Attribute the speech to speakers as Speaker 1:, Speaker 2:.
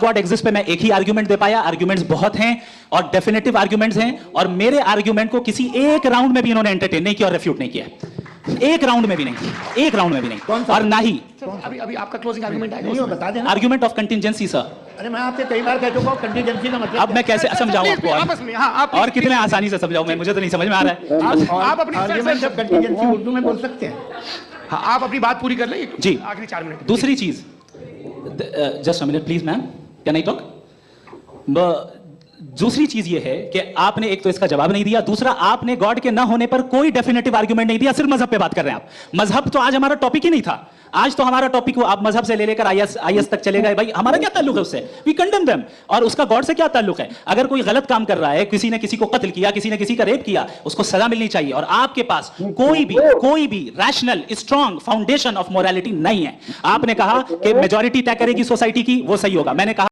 Speaker 1: God exist पे मैं एक ही आर्ग्यूमेंट दे पाया, आर्ग्यूमेंट्स बहुत हैं और डेफिनेटिव आर्ग्यूमेंट्स हैं, और मेरे आर्ग्यूमेंट को किसी एक राउंड में भी इन्होंने एंटरटेन नहीं किया और रेफ्यूट नहीं किया, एक राउंड में भी नहीं, एक राउंड में भी नहीं। और ना ही
Speaker 2: अभी आपका क्लोजिंग आर्गुमेंट
Speaker 3: नहीं बता देना।
Speaker 1: Argument of contingency sir.
Speaker 3: अरे मैं आपसे कई बार कह चुका हूं कंटीजेंसी का मतलब
Speaker 1: अब मैं कैसे समझाऊं आपको
Speaker 2: आपस में, हाँ, आप
Speaker 1: और कितने आसानी से समझाऊं मैं, मुझे तो नहीं समझ में आ रहा है।
Speaker 2: आप अपनी
Speaker 3: आर्ग्यूमेंट ऑफ कंटीजेंसी उर्दू में बोल सकते हैं।
Speaker 2: हाँ, आप अपनी बात पूरी कर लें
Speaker 1: जी,
Speaker 2: आखिरी 4 मिनट।
Speaker 1: दूसरी चीज, just a minute please ma'am, can I talk? दूसरी चीज ये है कि आपने एक तो इसका जवाब नहीं दिया, दूसरा आपने गॉड के ना होने पर कोई डेफिनेटिव आर्गुमेंट नहीं दिया, सिर्फ मजहब पे बात कर रहे हैं आप। मजहब तो आज हमारा टॉपिक ही नहीं था, आज तो हमारा टॉपिक वो आप मजहब से ले लेकर आईएस तक चले गए। भाई हमारा क्या ताल्लुक है उससे? We condemn them. और उसका गॉड से क्या ताल्लुक है? अगर कोई गलत काम कर रहा है, किसी ने किसी को कत्ल किया, किसी ने किसी का रेप किया, उसको सजा मिलनी चाहिए। और आपके पास कोई भी rational strong foundation of morality नहीं है। आपने कहा कि मेजॉरिटी तय करेगी सोसाइटी की, वो सही होगा। मैंने कहा